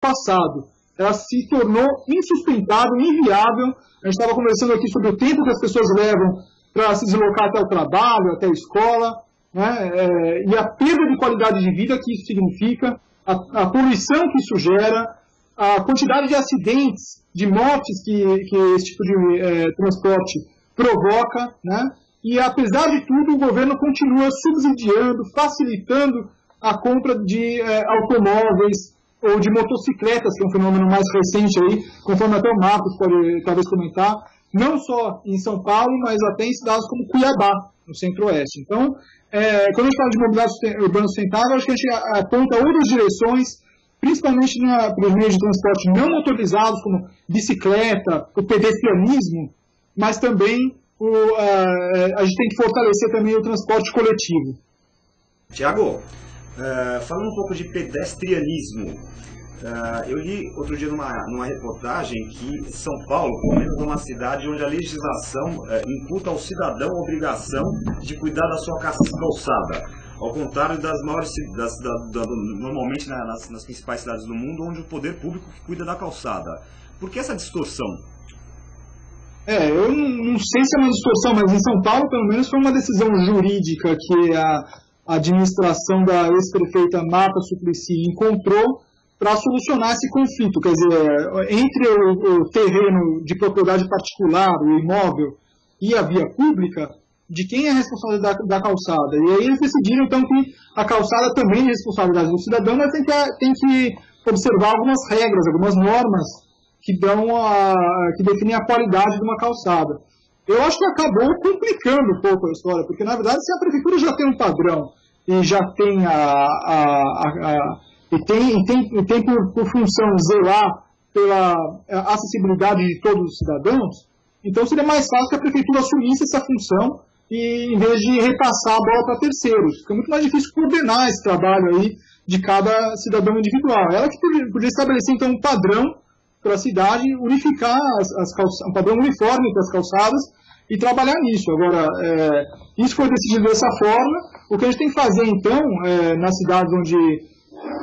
passado. Ela se tornou insustentável, inviável. A gente estava conversando aqui sobre o tempo que as pessoas levam para se deslocar até o trabalho, até a escola, né? E a perda de qualidade de vida que isso significa, a poluição que isso gera, a quantidade de acidentes, de mortes que esse tipo de transporte provoca, né? E, apesar de tudo, o governo continua subsidiando, facilitando a compra de automóveis ou de motocicletas, que é um fenômeno mais recente aí, conforme até o Marcos pode talvez comentar, não só em São Paulo, mas até em cidades como Cuiabá, no Centro-Oeste. Então, quando a gente fala de mobilidade urbana sustentável, acho que a gente aponta outras direções, principalmente para os meios de transporte não motorizados, como bicicleta, o pedestrianismo, mas também a gente tem que fortalecer também o transporte coletivo. Tiago, falando um pouco de pedestrianismo, eu li outro dia numa reportagem que São Paulo, pelo menos, é uma cidade onde a legislação imputa ao cidadão a obrigação de cuidar da sua calçada. Ao contrário das maiores cidades, normalmente nas principais cidades do mundo, onde o poder público cuida da calçada. Por que essa distorção? Eu não sei se é uma distorção, mas em São Paulo, pelo menos, foi uma decisão jurídica que a administração da ex-prefeita Marta Suplicy encontrou para solucionar esse conflito, quer dizer, entre o terreno de propriedade particular, o imóvel, e a via pública, de quem é a responsabilidade da calçada. E aí eles decidiram, então, que a calçada também é responsabilidade do cidadão, mas tem que observar algumas regras, algumas normas que definem a qualidade de uma calçada. Eu acho que acabou complicando um pouco a história, porque, na verdade, se a prefeitura já tem um padrão e já tem tem por função zelar pela acessibilidade de todos os cidadãos, então seria mais fácil que a prefeitura assumisse essa função e, em vez de repassar a bola para terceiros. Fica muito mais difícil coordenar esse trabalho aí de cada cidadão individual. Ela que podia estabelecer, então, um padrão para a cidade, unificar um padrão uniforme para as calçadas e trabalhar nisso. Agora, isso foi decidido dessa forma. O que a gente tem que fazer, então, nas cidades onde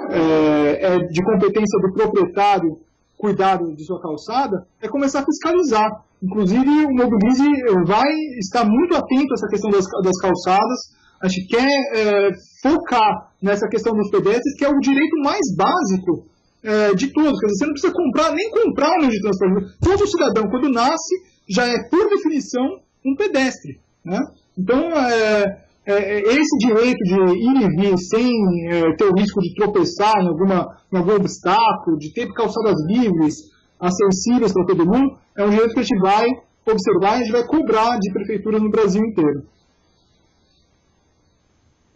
é de competência do proprietário cuidar de sua calçada, é começar a fiscalizar. Inclusive, o Mobilize vai estar muito atento a essa questão das calçadas. A gente quer focar nessa questão dos pedestres, que é o direito mais básico de todos. Quer dizer, você não precisa nem comprar um meio de transporte. Todo cidadão, quando nasce, já é, por definição, um pedestre, né? Então, esse direito de ir e vir sem ter o risco de tropeçar em algum obstáculo, de ter calçadas livres, acessíveis para todo mundo, é um direito que a gente vai observar e a gente vai cobrar de prefeituras no Brasil inteiro.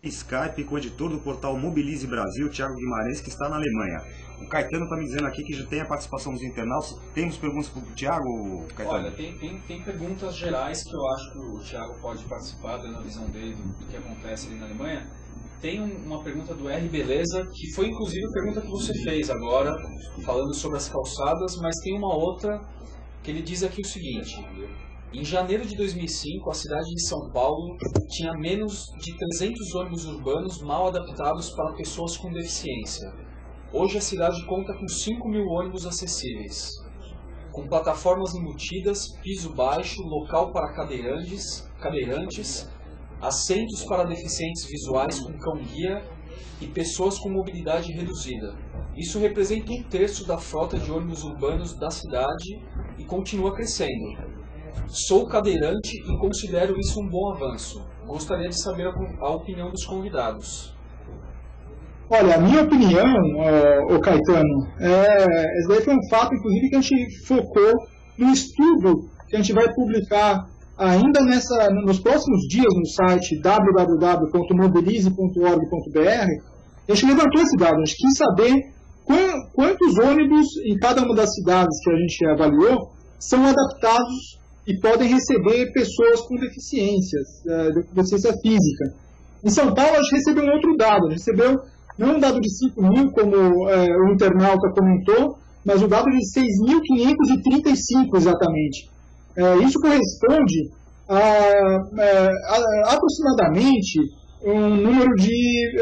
Skype com o editor do portal Mobilize Brasil, Thiago Guimarães, que está na Alemanha. O Caetano está me dizendo aqui que já tem a participação dos internautas. Temos perguntas para o Thiago, Caetano? Olha, tem perguntas gerais que eu acho que o Thiago pode participar, dando a visão dele do que acontece ali na Alemanha. Tem uma pergunta do R. Beleza, que foi inclusive a pergunta que você fez agora, falando sobre as calçadas, mas tem uma outra que ele diz aqui o seguinte: em janeiro de 2005, a cidade de São Paulo tinha menos de 300 ônibus urbanos mal adaptados para pessoas com deficiência. Hoje a cidade conta com 5.000 ônibus acessíveis, com plataformas embutidas, piso baixo, local para cadeirantes, assentos para deficientes visuais com cão-guia e pessoas com mobilidade reduzida. Isso representa 1/3 da frota de ônibus urbanos da cidade e continua crescendo. Sou cadeirante e considero isso um bom avanço. Gostaria de saber a opinião dos convidados. Olha, a minha opinião, Caetano, esse daí foi um fato, inclusive, que a gente focou no estudo que a gente vai publicar ainda nos próximos dias no site www.mobilize.org.br. A gente levantou esse dado, a gente quis saber quantos ônibus em cada uma das cidades que a gente avaliou são adaptados e podem receber pessoas com deficiência física. Em São Paulo, a gente recebeu um outro dado. A gente recebeu não um dado de 5.000, como o internauta comentou, mas um dado de 6.535 exatamente. Isso corresponde a aproximadamente um número de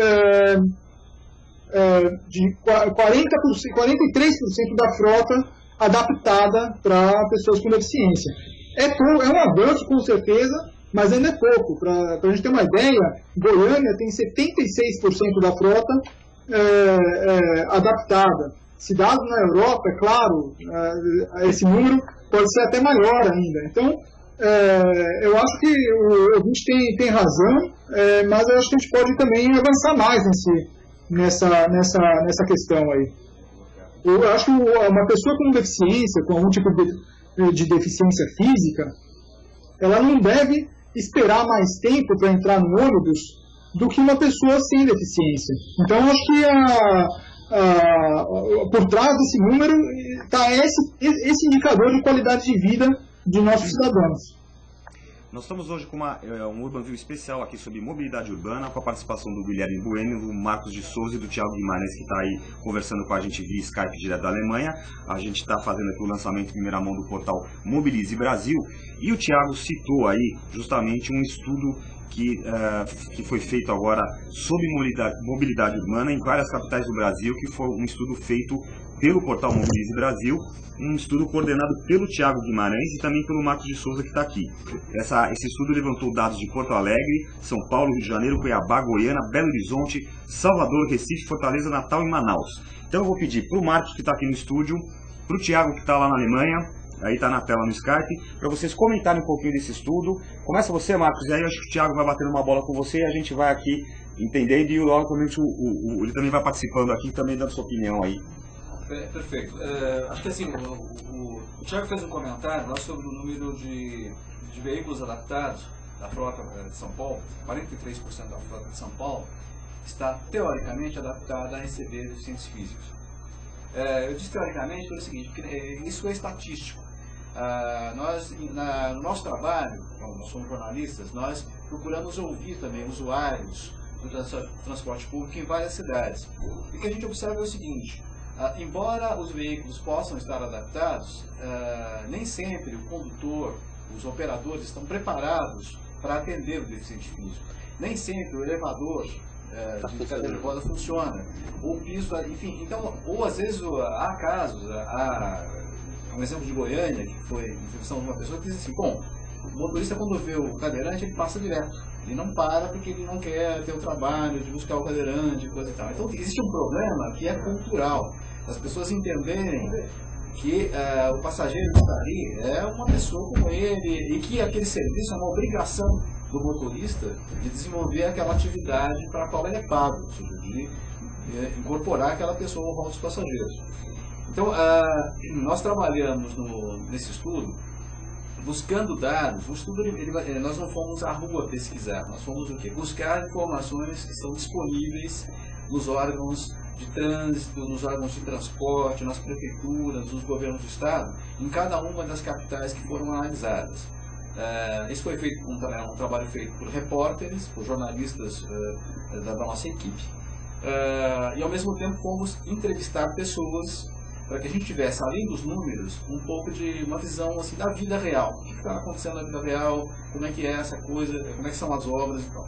de 43% da frota adaptada para pessoas com deficiência. É um avanço, com certeza, mas ainda é pouco. Para a gente ter uma ideia, Goiânia tem 76% da frota adaptada. Cidades na Europa, é claro, esse número pode ser até maior ainda. Então, eu acho que o ouvinte tem razão, mas eu acho que a gente pode também avançar mais nessa questão aí. Eu acho que uma pessoa com deficiência, com algum tipo de deficiência física, ela não deve esperar mais tempo para entrar no ônibus do que uma pessoa sem deficiência. Então, eu acho que por trás desse número está esse indicador de qualidade de vida de nossos cidadãos. Nós estamos hoje com um Urban View especial aqui sobre mobilidade urbana, com a participação do Guilherme Bueno, do Marcos de Souza e do Thiago Guimarães, que está aí conversando com a gente via Skype direto da Alemanha. A gente está fazendo aqui o lançamento em primeira mão do portal Mobilize Brasil. E o Thiago citou aí justamente um estudo que foi feito agora sobre mobilidade urbana em várias capitais do Brasil, que foi um estudo feito pelo portal Mobilize Brasil, um estudo coordenado pelo Thiago Guimarães e também pelo Marcos de Souza, que está aqui. Esse estudo levantou dados de Porto Alegre, São Paulo, Rio de Janeiro, Cuiabá, Goiânia, Belo Horizonte, Salvador, Recife, Fortaleza, Natal e Manaus. Então eu vou pedir para o Marcos, que está aqui no estúdio, para o Thiago, que está lá na Alemanha, aí está na tela no Skype, para vocês comentarem um pouquinho desse estudo. Começa você, Marcos, e aí eu acho que o Thiago vai batendo uma bola com você e a gente vai aqui entendendo, e obviamente ele também vai participando aqui, também dando sua opinião aí. Perfeito. Acho que assim, o Thiago fez um comentário lá sobre o número de veículos adaptados da frota de São Paulo. 43% da frota de São Paulo está teoricamente adaptada a receber deficientes físicos. Eu disse teoricamente pelo seguinte, porque isso é estatístico. No nosso trabalho, como nós somos jornalistas, nós procuramos ouvir também usuários do transporte público em várias cidades. E o que a gente observa é o seguinte: embora os veículos possam estar adaptados, nem sempre o condutor, os operadores estão preparados para atender o deficiente físico. Nem sempre o elevador de cadeira de roda funciona, ou o piso, enfim. Então, ou às vezes há casos, um exemplo de Goiânia, que foi uma entrevista de uma pessoa que diz assim: bom, o motorista, quando vê o cadeirante, ele passa direto. Ele não para porque ele não quer ter o trabalho de buscar o cadeirante e coisa e tal. Então, existe um problema que é cultural. As pessoas entenderem que o passageiro que está ali é uma pessoa como ele e que aquele serviço é uma obrigação do motorista de desenvolver aquela atividade para a qual ele é pago, ou seja, de incorporar aquela pessoa ao rol dos passageiros. Então, nós trabalhamos nesse estudo buscando dados. O estudo, nós não fomos à rua pesquisar, nós fomos o quê? Buscar informações que estão disponíveis nos órgãos de trânsito, nos órgãos de transporte, nas prefeituras, nos governos do estado, em cada uma das capitais que foram analisadas. Isso foi feito um trabalho feito por repórteres, por jornalistas da nossa equipe, e ao mesmo tempo fomos entrevistar pessoas para que a gente tivesse, além dos números, um pouco de uma visão assim, da vida real. O que está acontecendo na vida real, como é que é essa coisa, como é que são as obras e tal.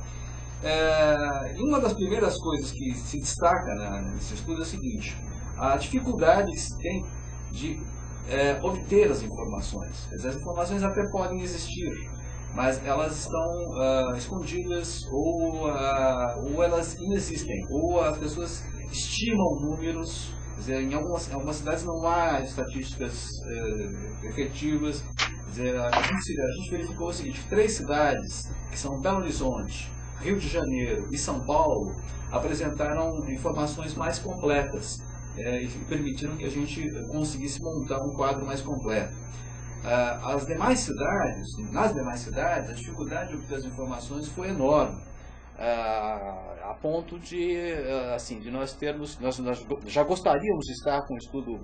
E uma das primeiras coisas que se destaca nesse estudo é o seguinte: a dificuldade que se tem de obter as informações. As informações até podem existir, mas elas estão escondidas ou elas inexistem, ou as pessoas estimam números. Quer dizer, em algumas cidades não há estatísticas efetivas. Quer dizer, a gente verificou o seguinte: 3 cidades, que são Belo Horizonte, Rio de Janeiro e São Paulo, apresentaram informações mais completas e permitiram que a gente conseguisse montar um quadro mais completo. Nas demais cidades, a dificuldade de obter as informações foi enorme, a ponto de nós termos, nós já gostaríamos de estar com o estudo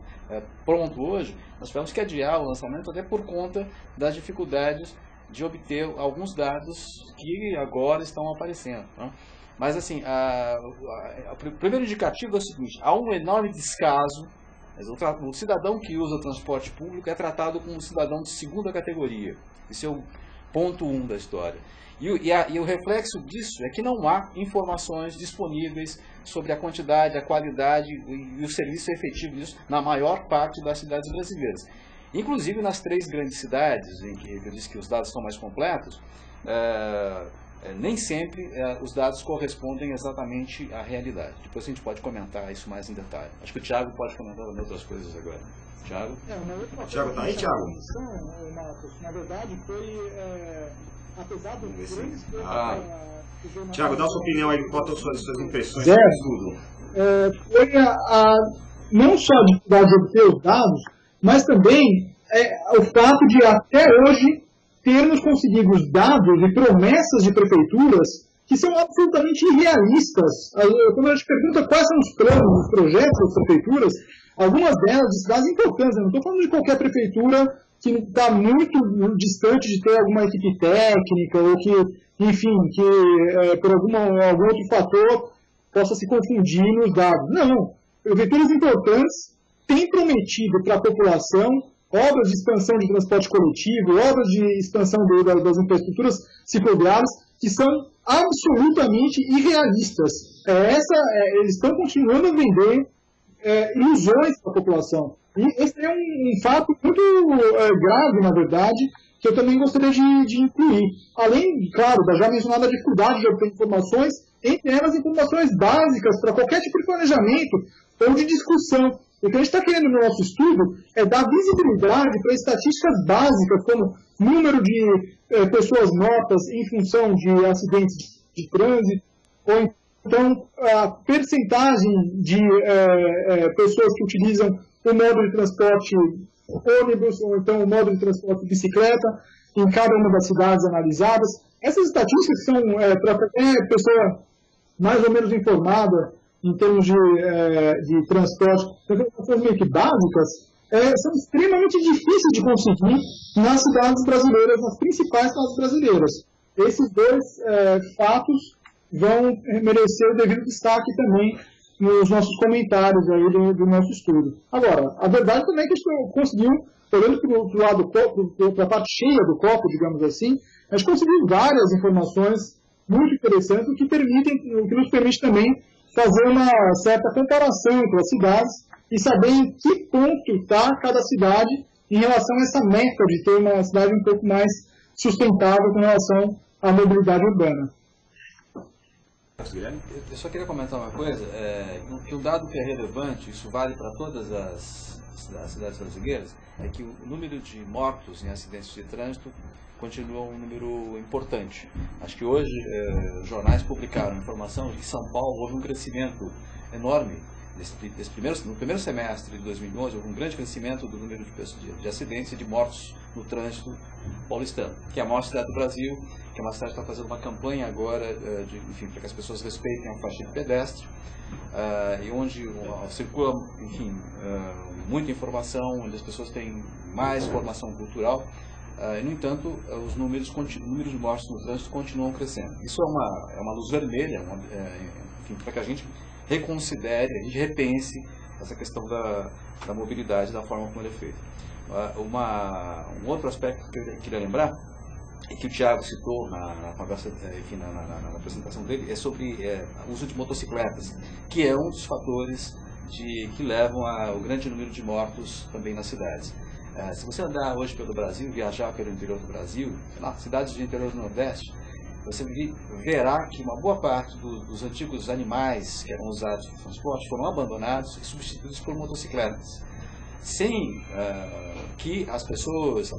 pronto hoje, nós tivemos que adiar o lançamento até por conta das dificuldades de obter alguns dados que agora estão aparecendo, né? Mas assim, o primeiro indicativo é o seguinte: há um enorme descaso. O cidadão que usa o transporte público é tratado como um cidadão de segunda categoria. Isso é ponto 1 da história. E o reflexo disso é que não há informações disponíveis sobre a quantidade, a qualidade e o serviço efetivo disso na maior parte das cidades brasileiras. Inclusive nas 3 grandes cidades, em que eu disse que os dados são mais completos, nem sempre os dados correspondem exatamente à realidade. Depois a gente pode comentar isso mais em detalhe. Acho que o Thiago pode comentar outras coisas agora. Thiago? Thiago, tá aí, Thiago? Na verdade, foi... apesar dos grandes... Thiago, dá a sua opinião aí, quais são as suas impressões sobre tudo. Foi não só a dificuldade de obter os dados, mas também o fato de até hoje termos conseguido os dados e promessas de prefeituras que são absolutamente irrealistas. Quando a gente pergunta quais são os planos, os projetos das prefeituras, algumas delas de cidades importantes, eu não estou falando de qualquer prefeitura que está muito distante de ter alguma equipe técnica ou que, enfim, que por algum outro fator possa se confundir nos dados. Não, prefeituras importantes têm prometido para a população obras de expansão de transporte coletivo, obras de expansão das infraestruturas cicloviárias que são absolutamente irrealistas. Eles estão continuando a vender ilusões para a população. E esse é um fato muito grave, na verdade, que eu também gostaria de incluir. Além, claro, da já mencionada dificuldade de obter informações, entre elas informações básicas para qualquer tipo de planejamento ou de discussão. O que a gente está querendo no nosso estudo é dar visibilidade para estatísticas básicas, como número de pessoas mortas em função de acidentes de trânsito, ou então a percentagem de pessoas que utilizam o modo de transporte ônibus, ou então o modo de transporte bicicleta, em cada uma das cidades analisadas. Essas estatísticas são para qualquer pessoa mais ou menos informada em termos de transporte, informações meio que básicas, são extremamente difíceis de conseguir nas cidades brasileiras, nas principais cidades brasileiras. Esses 2 fatos vão merecer o devido destaque também nos nossos comentários aí do nosso estudo. Agora, a verdade também é que a gente conseguiu, olhando para a parte cheia do copo, digamos assim, a gente conseguiu várias informações muito interessantes, o que nos permite também fazer uma certa comparação entre as cidades e saber em que ponto está cada cidade em relação a essa meta de ter uma cidade um pouco mais sustentável com relação à mobilidade urbana. Eu só queria comentar uma coisa, que um dado que é relevante, isso vale para todas as cidades brasileiras, é que o número de mortos em acidentes de trânsito continua um número importante. Acho que hoje jornais publicaram informação de que em São Paulo houve um crescimento enorme. No primeiro semestre de 2011, houve um grande crescimento do número de acidentes e de mortos no trânsito paulistano, que é a maior cidade do Brasil, que é uma cidade que está fazendo uma campanha agora para que as pessoas respeitem a faixa de pedestre, e onde circula, muita informação, onde as pessoas têm mais formação cultural. No entanto, os números de mortes no trânsito continuam crescendo. Isso é uma luz vermelha, para que a gente reconsidere, a gente repense essa questão da mobilidade, da forma como ele é feito. Um outro aspecto que eu queria lembrar, e que o Thiago citou na conversa, na apresentação dele, é sobre o uso de motocicletas, que é um dos fatores que levam ao grande número de mortos também nas cidades. Se você andar hoje pelo Brasil, viajar pelo interior do Brasil, cidades do interior do Nordeste, você verá que uma boa parte dos antigos animais que eram usados no transporte foram abandonados e substituídos por motocicletas, sem que as pessoas,